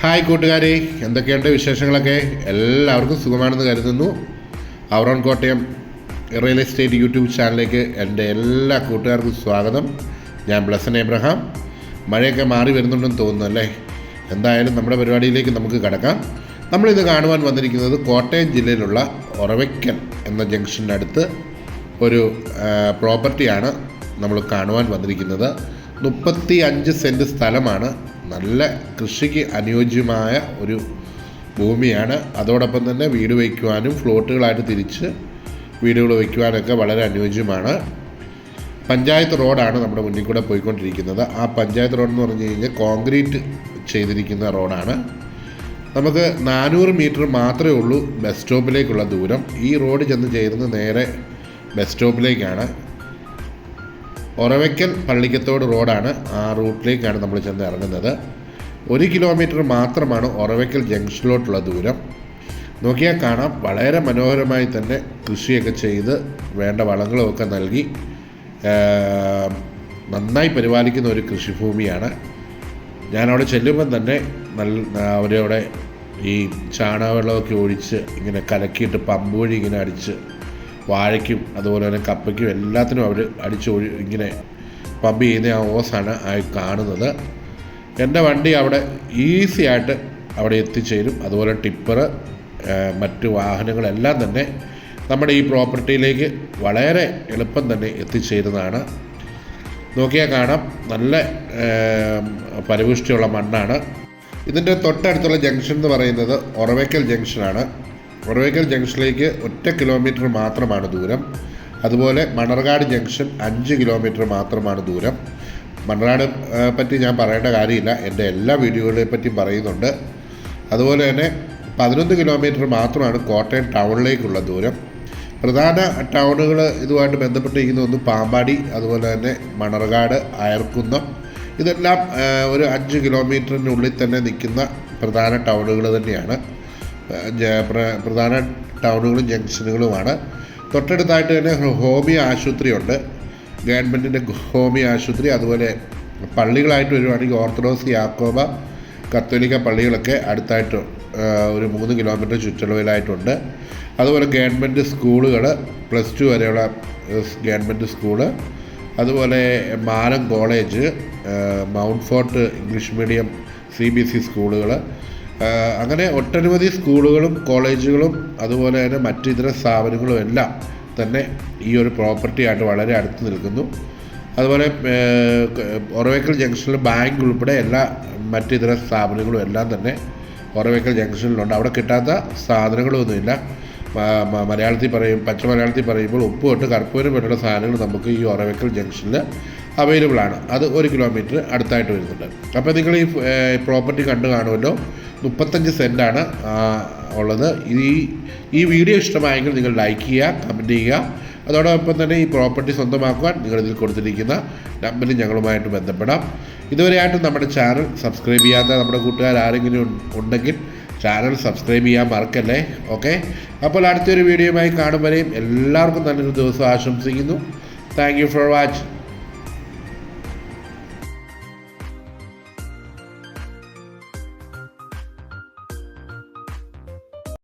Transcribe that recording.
Hi കൂട്ടുകാരെ, എന്തൊക്കെയുണ്ട് വിശേഷങ്ങളൊക്കെ? എല്ലാവർക്കും സുഖമാണെന്ന് കരുതുന്നു. Our own Kottayam real estate YouTube ചാനലിലേക്ക് എൻ്റെ എല്ലാ കൂട്ടുകാർക്കും സ്വാഗതം. ഞാൻ ബ്ലസൻ എബ്രഹാം. മഴയൊക്കെ മാറി വരുന്നുണ്ടെന്ന് തോന്നുന്നു അല്ലേ? എന്തായാലും നമ്മുടെ പരിപാടിയിലേക്ക് നമുക്ക് കടക്കാം. നമ്മളിത് കാണുവാൻ വന്നിരിക്കുന്നത് കോട്ടയം ജില്ലയിലുള്ള ഒറവയ്ക്കൽ എന്ന ജംഗ്ഷൻ്റെ അടുത്ത് ഒരു പ്രോപ്പർട്ടിയാണ് നമ്മൾ കാണുവാൻ വന്നിരിക്കുന്നത്. 35 സെൻറ്റ് സ്ഥലമാണ്. നല്ല കൃഷിക്ക് അനുയോജ്യമായ ഒരു ഭൂമിയാണ്. അതോടൊപ്പം തന്നെ വീട് വയ്ക്കുവാനും ഫ്ലോട്ടുകളായിട്ട് തിരിച്ച് വീടുകൾ വയ്ക്കുവാനൊക്കെ വളരെ അനുയോജ്യമാണ്. പഞ്ചായത്ത് റോഡാണ് നമ്മുടെ മുന്നിൽ കൂടെ പോയിക്കൊണ്ടിരിക്കുന്നത്. ആ പഞ്ചായത്ത് റോഡെന്ന് പറഞ്ഞു കഴിഞ്ഞാൽ കോൺക്രീറ്റ് ചെയ്തിരിക്കുന്ന റോഡാണ്. നമുക്ക് 400 മീറ്റർ മാത്രമേ ഉള്ളൂ ബസ് സ്റ്റോപ്പിലേക്കുള്ള ദൂരം. ഈ റോഡ് ചെന്ന് ചേരുന്നത് നേരെ ബസ് സ്റ്റോപ്പിലേക്കാണ്. ഒറവയ്ക്കൽ പള്ളിക്കത്തോട് റോഡാണ്. ആ റൂട്ടിലേക്കാണ് നമ്മൾ ചെന്ന് ഇറങ്ങുന്നത്. 1 കിലോമീറ്റർ മാത്രമാണ് ഒറവയ്ക്കൽ ജംഗ്ഷനിലോട്ടുള്ള ദൂരം. നോക്കിയാൽ കാണാം, വളരെ മനോഹരമായി തന്നെ കൃഷിയൊക്കെ ചെയ്ത് വേണ്ട വളങ്ങളുമൊക്കെ നൽകി നന്നായി പരിപാലിക്കുന്ന ഒരു കൃഷിഭൂമിയാണ്. ഞാനവിടെ ചെല്ലുമ്പം തന്നെ അവരവിടെ ഈ ചാണകവെള്ളമൊക്കെ ഒഴിച്ച് ഇങ്ങനെ കലക്കിയിട്ട് പമ്പ് വഴി ഇങ്ങനെ അടിച്ച് വാഴയ്ക്കും അതുപോലെ തന്നെ കപ്പയ്ക്കും എല്ലാത്തിനും അവർ ഇങ്ങനെ പമ്പ് ചെയ്യുന്ന ആ ഓസാണ് കാണുന്നത്. എൻ്റെ വണ്ടി അവിടെ ഈസി ആയിട്ട് അവിടെ എത്തിച്ചേരും. അതുപോലെ ടിപ്പർ മറ്റു വാഹനങ്ങളെല്ലാം തന്നെ നമ്മുടെ ഈ പ്രോപ്പർട്ടിയിലേക്ക് വളരെ എളുപ്പം തന്നെ എത്തിച്ചേരുന്നതാണ്. നോക്കിയാൽ കാണാം, നല്ല ഫലപുഷ്ടിയുള്ള മണ്ണാണ്. ഇതിൻ്റെ തൊട്ടടുത്തുള്ള ജംഗ്ഷൻ എന്ന് പറയുന്നത് ഒറവയ്ക്കൽ ജംഗ്ഷനാണ്. ഒറവയ്ക്കൽ ജംഗ്ഷനിലേക്ക് 1 കിലോമീറ്റർ മാത്രമാണ് ദൂരം. അതുപോലെ മണർകാട് ജംഗ്ഷൻ 5 കിലോമീറ്റർ മാത്രമാണ് ദൂരം. മണർകാട് പറ്റി ഞാൻ പറയേണ്ട കാര്യമില്ല, എൻ്റെ എല്ലാ വീഡിയോകളെ പറ്റിയും പറയുന്നുണ്ട്. അതുപോലെ തന്നെ 11 കിലോമീറ്റർ മാത്രമാണ് കോട്ടയം ടൗണിലേക്കുള്ള ദൂരം. പ്രധാന ടൗണുകൾ ഇതുമായിട്ട് ബന്ധപ്പെട്ടിരിക്കുന്ന ഒന്ന് പാമ്പാടി, അതുപോലെ തന്നെ മണർകാട്, അയർക്കുന്നം. ഇതെല്ലാം ഒരു 5 കിലോമീറ്ററിനുള്ളിൽ തന്നെ നിൽക്കുന്ന പ്രധാന ടൗണുകൾ തന്നെയാണ്. പ്രധാന ടൗണുകളും ജംഗ്ഷനുകളുമാണ്. തൊട്ടടുത്തായിട്ട് തന്നെ ഹോമിയോ ആശുപത്രിയുണ്ട്, ഗവൺമെൻറ്റിൻ്റെ ഹോമിയോ ആശുപത്രി. അതുപോലെ പള്ളികളായിട്ട് വരുവാണെങ്കിൽ ഓർത്തഡോക്സ്, യാക്കോബ, കത്തോലിക്ക പള്ളികളൊക്കെ അടുത്തായിട്ട് ഒരു 3 കിലോമീറ്റർ ചുറ്റളവിലായിട്ടുണ്ട്. അതുപോലെ ഗവൺമെൻറ് സ്കൂളുകൾ, +2 വരെയുള്ള ഗവൺമെൻറ് സ്കൂള്, അതുപോലെ മാലം college, Mount Fort English medium CBSE സ്കൂളുകൾ, അങ്ങനെ ഒട്ടനവധി സ്കൂളുകളും കോളേജുകളും അതുപോലെ തന്നെ മറ്റിതര സ്ഥാപനങ്ങളും എല്ലാം തന്നെ ഈ ഒരു പ്രോപ്പർട്ടിയായിട്ട് വളരെ അടുത്ത് നിൽക്കുന്നു. അതുപോലെ ഒറവയ്ക്കൽ ജംഗ്ഷനിൽ ബാങ്ക് ഉൾപ്പെടെ എല്ലാ മറ്റിതര സ്ഥാപനങ്ങളും എല്ലാം തന്നെ ഒറവയ്ക്കൽ ജംഗ്ഷനിലുണ്ട്. അവിടെ കിട്ടാത്ത സാധനങ്ങളൊന്നുമില്ല. പച്ച മലയാളത്തിൽ പറയുമ്പോൾ ഉപ്പ് തൊട്ട് കർപ്പൂരം പോലുള്ള സാധനങ്ങൾ നമുക്ക് ഈ ഒറവയ്ക്കൽ ജംഗ്ഷനിൽ അവൈലബിൾ ആണ്. അത് 1 കിലോമീറ്റർ അടുത്തായിട്ട് വരുന്നുണ്ട്. അപ്പോൾ നിങ്ങൾ ഈ പ്രോപ്പർട്ടി കണ്ടു കാണുമല്ലോ. 35 സെൻറ്റാണ് ഉള്ളത്. ഈ വീഡിയോ ഇഷ്ടമായെങ്കിൽ നിങ്ങൾ ലൈക്ക് ചെയ്യുക, കമൻറ്റ് ചെയ്യുക. അതോടൊപ്പം തന്നെ ഈ പ്രോപ്പർട്ടി സ്വന്തമാക്കുവാൻ നിങ്ങളിതിൽ കൊടുത്തിരിക്കുന്ന നമ്പറിൽ ഞങ്ങളുമായിട്ട് ബന്ധപ്പെടാം. ഇതുവരെയായിട്ടും നമ്മുടെ ചാനൽ സബ്സ്ക്രൈബ് ചെയ്യാത്ത നമ്മുടെ കൂട്ടുകാർ ആരെങ്കിലും ഉണ്ടെങ്കിൽ ചാനൽ സബ്സ്ക്രൈബ് ചെയ്യാൻ മറക്കല്ലേ. ഓക്കെ, അപ്പോൾ അടുത്തൊരു വീഡിയോയുമായി കാണും വരെയും എല്ലാവർക്കും നല്ലൊരു ദിവസം ആശംസിക്കുന്നു. Thank you for watching.